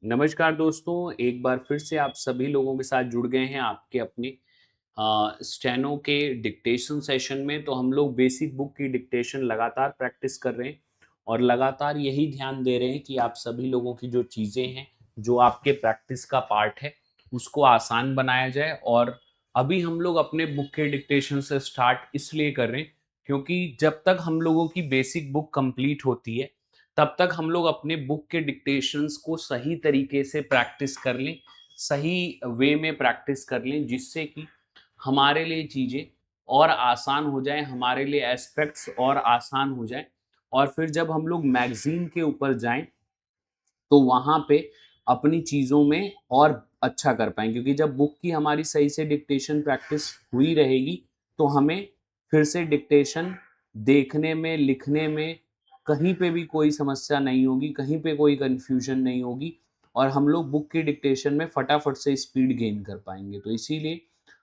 नमस्कार दोस्तों, एक बार फिर से आप सभी लोगों के साथ जुड़ गए हैं आपके अपने स्टेनो के डिक्टेशन सेशन में। तो हम लोग बेसिक बुक की डिक्टेशन लगातार प्रैक्टिस कर रहे हैं और लगातार यही ध्यान दे रहे हैं कि आप सभी लोगों की जो चीज़ें हैं, जो आपके प्रैक्टिस का पार्ट है, उसको आसान बनाया जाए। और अभी हम लोग अपने बुक के डिक्टेशन से स्टार्ट इसलिए कर रहे हैं क्योंकि जब तक हम लोगों की बेसिक बुक कंप्लीट होती है, तब तक हम लोग अपने बुक के डिक्टेशंस को सही तरीके से प्रैक्टिस कर लें, सही वे में प्रैक्टिस कर लें, जिससे कि हमारे लिए चीज़ें और आसान हो जाएँ, हमारे लिए एस्पेक्ट्स और आसान हो जाएँ। और फिर जब हम लोग मैगज़ीन के ऊपर जाएँ, तो वहाँ पे अपनी चीज़ों में और अच्छा कर पाएँ, क्योंकि जब बुक की हमारी सही से डिक्टेशन प्रैक्टिस हुई रहेगी, तो हमें फिर से डिक्टेशन देखने में, लिखने में कहीं पे भी कोई समस्या नहीं होगी, कहीं पे कोई कन्फ्यूज़न नहीं होगी और हम लोग बुक की डिक्टेशन में फटाफट से स्पीड गेन कर पाएँगे। तो इसीलिए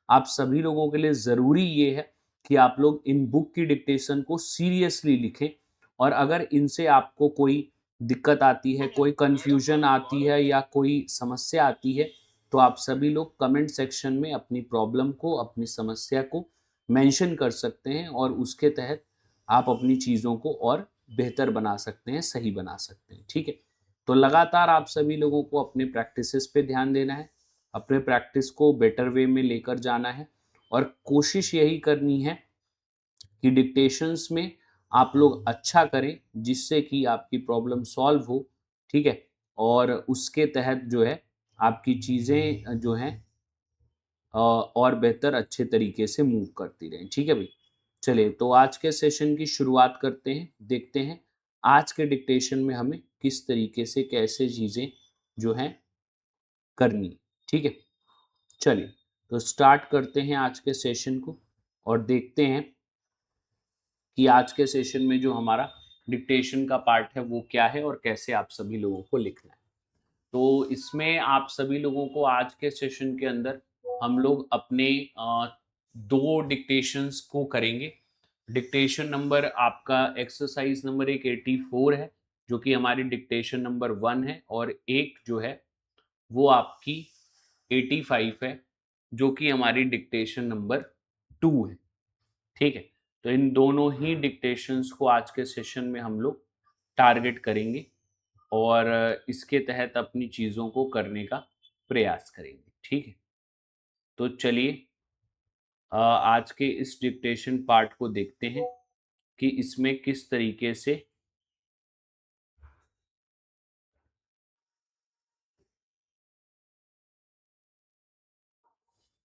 आप सभी लोगों के लिए ज़रूरी ये है कि आप लोग इन बुक की डिक्टेशन को सीरियसली लिखें। और अगर इनसे आपको कोई दिक्कत आती है, कोई कन्फ्यूजन आती है या कोई समस्या आती है, तो आप सभी लोग कमेंट सेक्शन में अपनी प्रॉब्लम को, अपनी समस्या को मेंशन कर सकते हैं और उसके तहत आप अपनी चीज़ों को और बेहतर बना सकते हैं, सही बना सकते हैं। ठीक है? तो लगातार आप सभी लोगों को अपने प्रैक्टिसेस पे ध्यान देना है, अपने प्रैक्टिस को बेटर वे में लेकर जाना है और कोशिश यही करनी है कि डिक्टेशंस में आप लोग अच्छा करें, जिससे कि आपकी प्रॉब्लम सॉल्व हो। ठीक है? और उसके तहत जो है आपकी चीज़ें जो हैं और बेहतर अच्छे तरीके से मूव करती रहें। ठीक है भाई? चलिए, तो आज के सेशन की शुरुआत करते हैं। देखते हैं आज के डिक्टेशन में हमें किस तरीके से कैसे चीज़ें जो हैं करनी। ठीक है? चलिए, तो स्टार्ट करते हैं आज के सेशन को और देखते हैं कि आज के सेशन में जो हमारा डिक्टेशन का पार्ट है वो क्या है और कैसे आप सभी लोगों को लिखना है। तो इसमें आप सभी लोगों को आज के सेशन के अंदर हम लोग अपने 2 डिक्टेशंस को करेंगे। डिक्टेशन नंबर आपका एक्सरसाइज़ नंबर एक 84 है, जो कि हमारी डिक्टेशन नंबर 1 है, और एक जो है वो आपकी 85 है, जो कि हमारी डिक्टेशन नंबर 2 है। ठीक है? तो इन दोनों ही डिक्टेशंस को आज के सेशन में हम लोग टारगेट करेंगे और इसके तहत अपनी चीज़ों को करने का प्रयास करेंगे। ठीक है? तो चलिए आज के इस डिक्टेशन पार्ट को देखते हैं कि इसमें किस तरीके से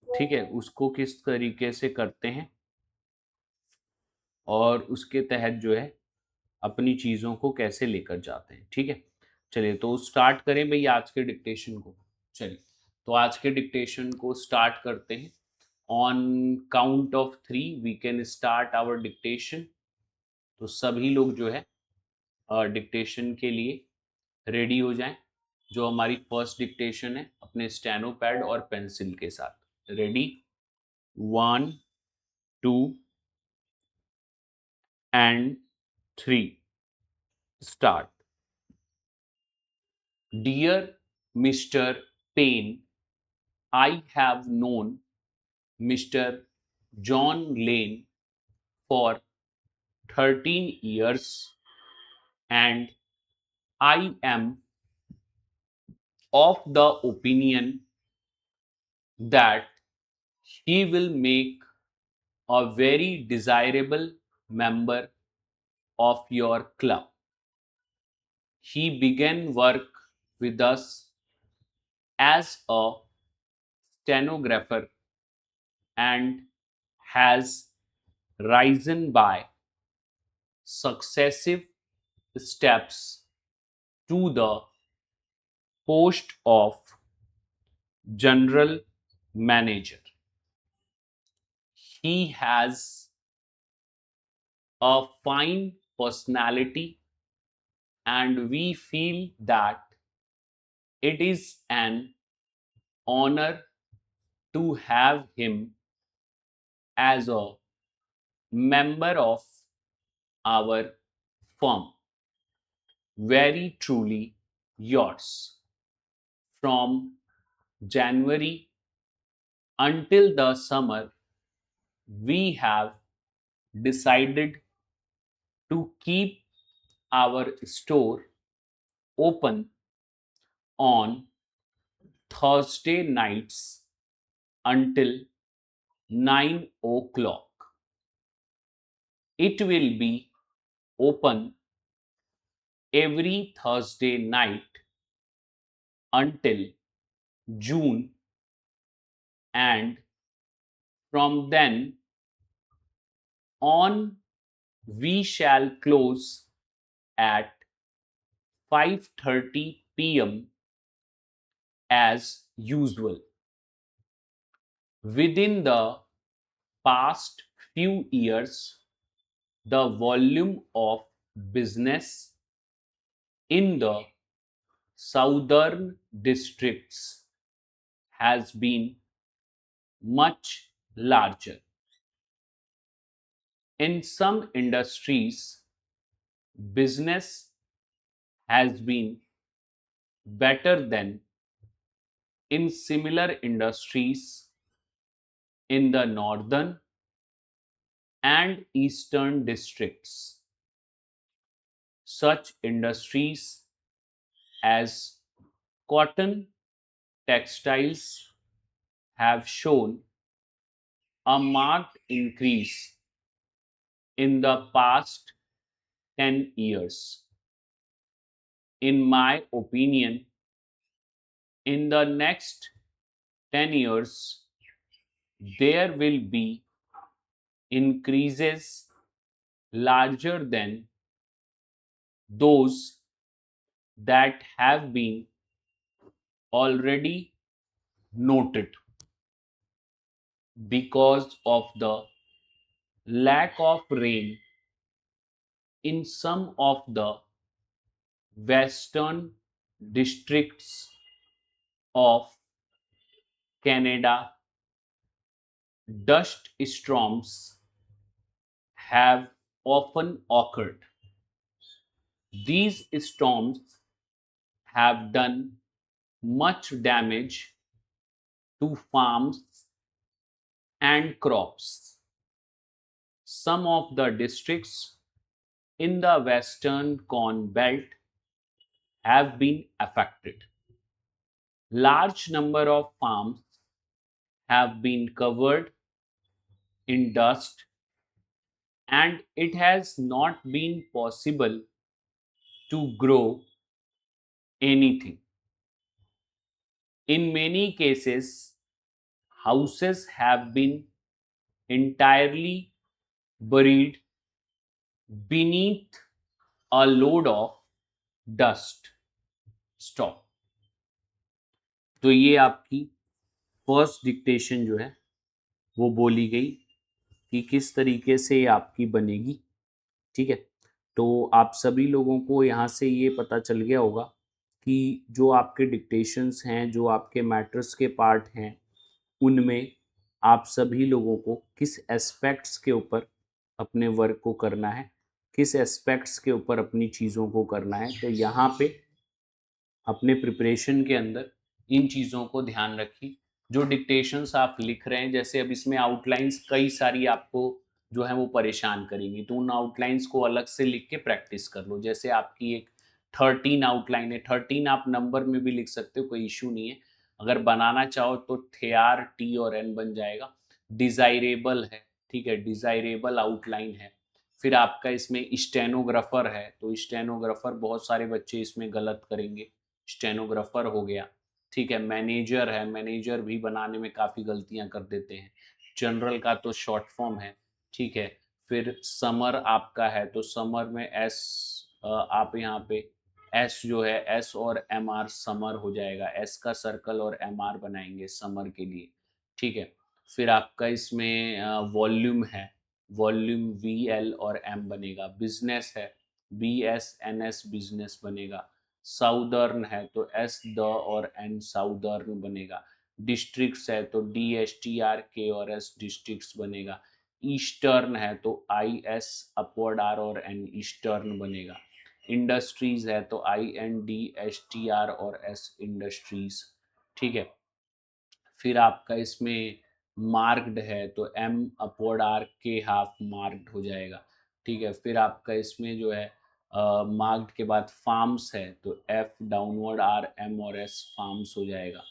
ठीक है, उसको किस तरीके से करते हैं और उसके तहत जो है अपनी चीज़ों को कैसे लेकर जाते हैं। ठीक है? चलिए, तो स्टार्ट करें भई आज के डिक्टेशन को। चलिए, तो आज के डिक्टेशन को स्टार्ट करते हैं। On count of 3 we can start our dictation. तो सभी लोग जो है डिक्टेशन के लिए रेडी हो जाएं। जो हमारी फर्स्ट डिक्टेशन है, अपने स्टेनो पैड और पेंसिल के साथ ready. 1, 2 and 3 start. Dear mister pen, I have known Mr. John Lane for 13 years, and I am of the opinion that he will make a very desirable member of your club. He began work with us as a stenographer and has risen by successive steps to the post of general manager. He has a fine personality, and we feel that it is an honor to have him as a member of our firm. Very truly yours. from January until the summer, we have decided to keep our store open on Thursday nights until 9 o'clock. It will be open every Thursday night until June, and from then on we shall close at 5:30 p.m. as usual. Within the past few years, the volume of business in the southern districts has been much larger. In some industries, business has been better than in similar industries in the northern and eastern districts. Such industries as cotton, textiles have shown a marked increase in the past 10 years. In my opinion, in the next 10 years, there will be increases larger than those that have been already noted because of the lack of rain in some of the western districts of Canada. Dust storms have often occurred. These storms have done much damage to farms and crops. Some of the districts in the western corn belt have been affected. Large number of farms have been covered in dust, and it has not been possible to grow anything. In many cases, houses have been entirely buried beneath a load of dust storm. तो ये आपकी first dictation जो है वो बोली गई कि किस तरीके से ये आपकी बनेगी। ठीक है, तो आप सभी लोगों को यहाँ से ये पता चल गया होगा कि जो आपके डिक्टेशंस हैं, जो आपके मैटर्स के पार्ट हैं, उनमें आप सभी लोगों को किस एस्पेक्ट्स के ऊपर अपने वर्क को करना है, किस एस्पेक्ट्स के ऊपर अपनी चीज़ों को करना है। तो यहाँ पे अपने प्रिपरेशन के अंदर इन चीज़ों को ध्यान रखिए। जो डिक्टेशंस आप लिख रहे हैं, जैसे अब इसमें आउटलाइंस कई सारी आपको जो है वो परेशान करेंगी, तो उन आउटलाइंस को अलग से लिख के प्रैक्टिस कर लो। जैसे आपकी एक 13 आउटलाइन है, 13 आप नंबर में भी लिख सकते हो, कोई इशू नहीं है। अगर बनाना चाहो तो थेआर टी और एन बन जाएगा। डिजायरेबल है, ठीक है, डिजायरेबल आउटलाइन है। फिर आपका इसमें स्टेनोग्राफर है, तो स्टेनोग्राफर बहुत सारे बच्चे इसमें गलत करेंगे, स्टेनोग्राफर हो गया। ठीक है, मैनेजर है, मैनेजर भी बनाने में काफ़ी गलतियां कर देते हैं। जनरल का तो शॉर्ट फॉर्म है। ठीक है, फिर समर आपका है, तो समर में एस, आप यहाँ पे एस जो है, एस और एम आर समर हो जाएगा। एस का सर्कल और एम आर बनाएंगे समर के लिए। ठीक है, फिर आपका इसमें वॉल्यूम है, वॉल्यूम वी एल और एम बनेगा। बिजनेस है, B S N S business बनेगा। साउदर्न है तो एस द और एन साउदर्न बनेगा। डिस्ट्रिक्ट्स है तो डी एस टी आर के और एस डिस्ट्रिक्ट्स बनेगा। ईस्टर्न है तो आई एस अपवर्ड आर और एन ईस्टर्न बनेगा। इंडस्ट्रीज है तो INDSTR और S इंडस्ट्रीज, ठीक है। फिर आपका इसमें मार्क्ड है तो M अपवर्ड आर्क के हाफ मार्क्ड हो जाएगा, ठीक है। फिर आपका इसमें जो है मार्क्ड के बाद फार्म्स है तो F डाउनवर्ड R M और S फार्म्स हो जाएगा,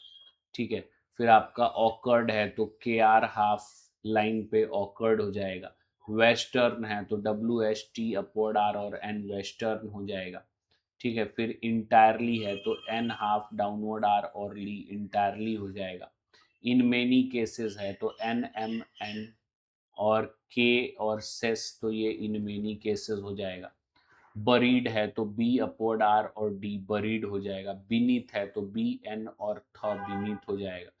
ठीक है। फिर आपका ऑकर्ड है तो KR हाफ लाइन पे ऑकर्ड हो जाएगा। वेस्टर्न है तो WST अपवर्ड R और N वेस्टर्न हो जाएगा, ठीक है। फिर इंटायरली है तो N हाफ डाउनवर्ड R और ली इंटायरली हो जाएगा। इन मेनी केसेस है तो NMN और K और सेस तो ये इन मेनी केसेस हो जाएगा। बरीड है तो B अपवर्ड R और D बरीड हो जाएगा। बीनीथ है तो BN और थ बीनीथ हो जाएगा,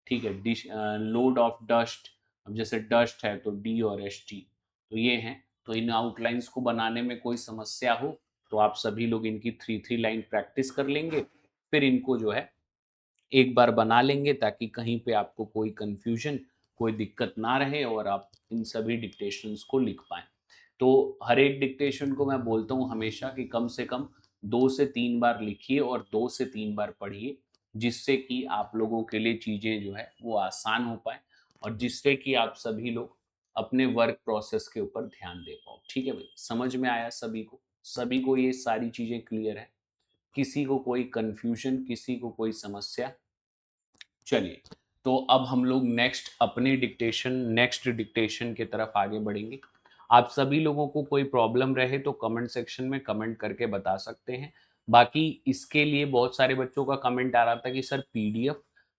ठीक है। डिश लोड ऑफ डस्ट, अब जैसे डस्ट है तो D और ST, तो ये हैं। तो इन आउटलाइंस को बनाने में कोई समस्या हो तो आप सभी लोग इनकी 3 लाइन प्रैक्टिस कर लेंगे, फिर इनको जो है एक बार बना लेंगे ताकि कहीं पे आपको कोई कंफ्यूजन, कोई दिक्कत ना रहे और आप इन सभी डिक्टेशंस को लिख पाएँ। तो हर एक डिक्टेशन को मैं बोलता हूँ हमेशा कि कम से कम 2 से 3 बार लिखिए और 2 से 3 बार पढ़िए, जिससे कि आप लोगों के लिए चीज़ें जो है वो आसान हो पाएँ और जिससे कि आप सभी लोग अपने वर्क प्रोसेस के ऊपर ध्यान दे पाओ। ठीक है भई? समझ में आया सभी को? सभी को ये सारी चीज़ें क्लियर है? किसी को कोई कन्फ्यूजन, किसी को कोई समस्या? चलिए, तो अब हम लोग नेक्स्ट डिक्टेशन की तरफ आगे बढ़ेंगे। आप सभी लोगों को कोई प्रॉब्लम रहे तो कमेंट सेक्शन में कमेंट करके बता सकते हैं। बाकी इसके लिए बहुत सारे बच्चों का कमेंट आ रहा था कि सर PDF,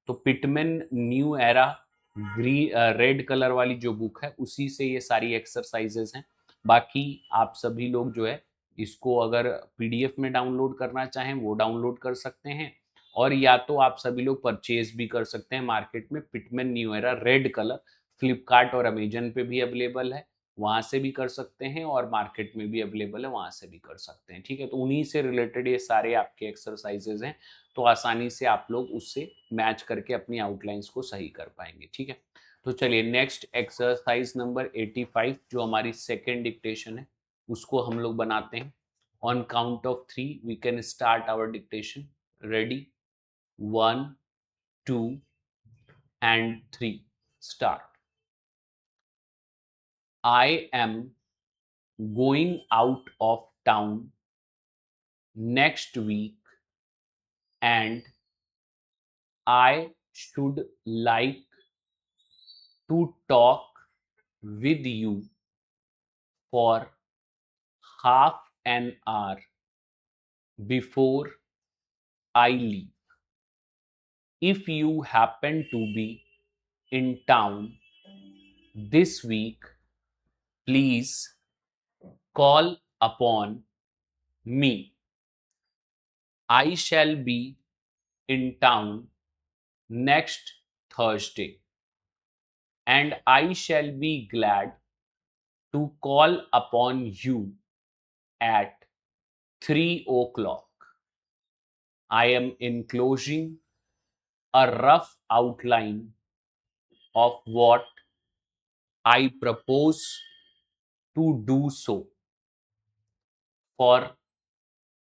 तो Pitman new era red colour वाली जो बुक है उसी से ये सारी एक्सरसाइजेज हैं। बाकी आप सभी लोग जो है इसको अगर PDF में डाउनलोड करना चाहें वो डाउनलोड कर सकते हैं, और या तो आप सभी लोग परचेज भी कर सकते हैं मार्केट में। Pitman new era red colour Flipkart और अमेजन पे भी अवेलेबल है, वहां से भी कर सकते हैं, और मार्केट में भी अवेलेबल है, वहां से भी कर सकते हैं, ठीक है। तो उन्हीं से रिलेटेड ये सारे आपके एक्सरसाइजेज हैं, तो आसानी से आप लोग उससे मैच करके अपनी आउटलाइंस को सही कर पाएंगे, ठीक है। तो चलिए नेक्स्ट एक्सरसाइज नंबर 85 जो हमारी सेकेंड डिक्टेशन है उसको हम लोग बनाते हैं। On count of 3 we can start our dictation. Ready? 1, 2 and 3. Start. I am going out of town next week and I should like to talk with you for half an hour before I leave. If you happen to be in town this week, please call upon me. I shall be in town next Thursday, and I shall be glad to call upon you at 3 o'clock. I am enclosing a rough outline of what I propose to do so for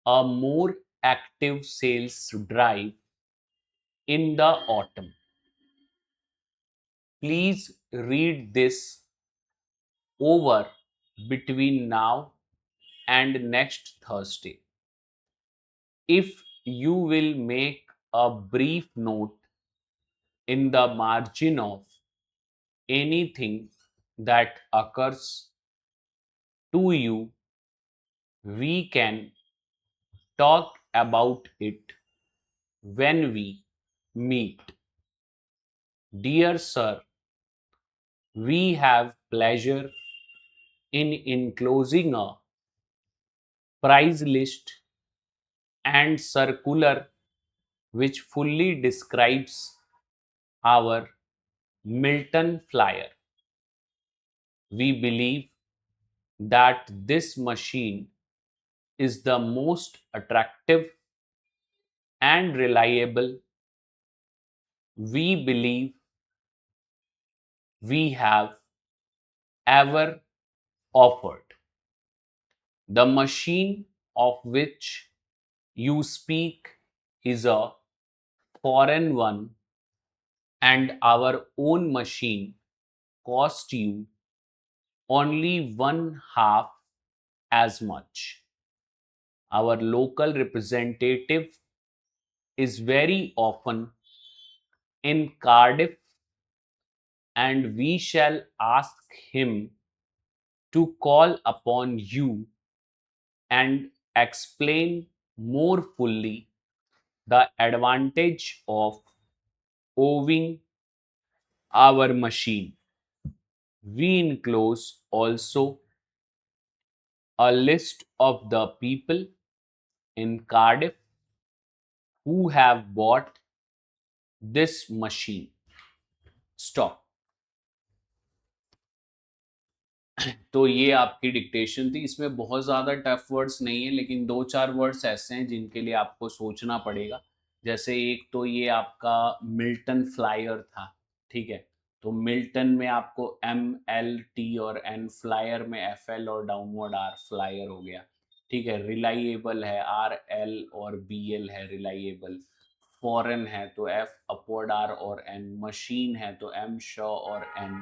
a more active sales drive in the autumn. Please read this over between now and next Thursday. If you will make a brief note in the margin of anything that occurs to you, we can talk about it when we meet. Dear sir, we have pleasure in enclosing a price list and circular which fully describes our Milton flyer. We believe that this machine is the most attractive and reliable we believe we have ever offered. The machine of which you speak is a foreign one, and our own machine cost you only one half as much. Our local representative is very often in Cardiff, and we shall ask him to call upon you and explain more fully the advantage of owning our machine. We enclose also a list of the people in Cardiff who have bought this machine. Stop. तो ये आपकी dictation थी। इसमें बहुत ज़्यादा tough words नहीं है, लेकिन दो चार वर्ड्स ऐसे हैं जिनके लिए आपको सोचना पड़ेगा। जैसे एक तो ये आपका मिल्टन फ्लायर था, ठीक है? तो मिल्टन में आपको MLT और एन, फ्लायर में FL और डाउनवर्ड R, फ्लायर हो गया, ठीक है? रिलाइएबल है, RL और BL है रिलाइएबल। फॉरेन है तो F अपवर्ड R और N। मशीन है तो M शॉ और N,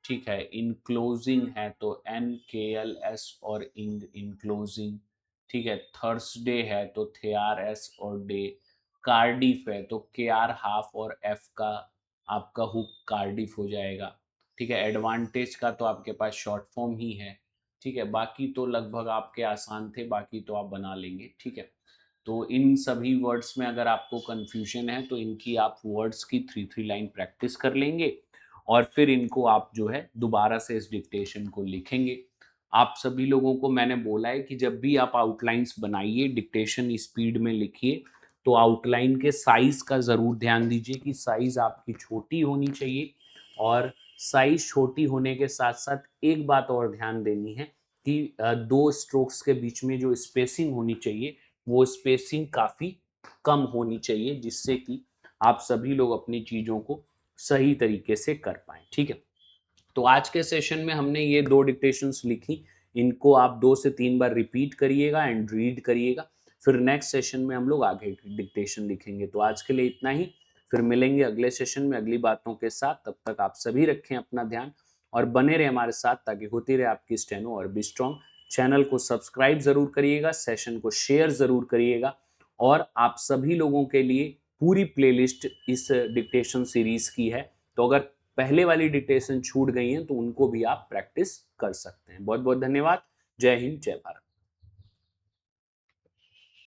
ठीक है? इनक्लोजिंग है तो NKLS और इनक्लोजिंग, ठीक है? थर्सडे है तो THRS और डे। कार्डिफ है तो KR हाफ और F का आपका हुक कार्डिफ हो जाएगा, ठीक है? एडवांटेज का तो आपके पास शॉर्ट फॉर्म ही है, ठीक है? बाकी तो लगभग आपके आसान थे, बाकी तो आप बना लेंगे, ठीक है? तो इन सभी वर्ड्स में अगर आपको कंफ्यूजन है तो इनकी आप वर्ड्स की 3 लाइन प्रैक्टिस कर लेंगे और फिर इनको आप जो है दोबारा से इस डिक्टेशन को लिखेंगे। आप सभी लोगों को मैंने बोला है कि जब भी आप आउटलाइंस बनाइए, डिक्टेशन स्पीड में लिखिए, तो आउटलाइन के साइज का ज़रूर ध्यान दीजिए कि साइज आपकी छोटी होनी चाहिए। और साइज छोटी होने के साथ साथ एक बात और ध्यान देनी है कि दो स्ट्रोक्स के बीच में जो स्पेसिंग होनी चाहिए वो स्पेसिंग काफ़ी कम होनी चाहिए, जिससे कि आप सभी लोग अपनी चीज़ों को सही तरीके से कर पाएँ, ठीक है? तो आज के सेशन में हमने ये दो डिक्टेशंस लिखी, इनको आप 2 से 3 बार रिपीट करिएगा एंड रीड करिएगा। फिर नेक्स्ट सेशन में हम लोग आगे की डिक्टेशन लिखेंगे। तो आज के लिए इतना ही, फिर मिलेंगे अगले सेशन में अगली बातों के साथ। तब तक आप सभी रखें अपना ध्यान और बने रहे हमारे साथ, ताकि होती रहे आपकी स्टेनो और बी स्ट्रॉन्ग। चैनल को सब्सक्राइब जरूर करिएगा, सेशन को शेयर जरूर करिएगा, और आप सभी लोगों के लिए पूरी प्लेलिस्ट इस डिक्टेशन सीरीज की है। तो अगर पहले वाली डिक्टेशन छूट गई हैं तो उनको भी आप प्रैक्टिस कर सकते हैं। बहुत बहुत धन्यवाद। जय हिंद, जय भारत।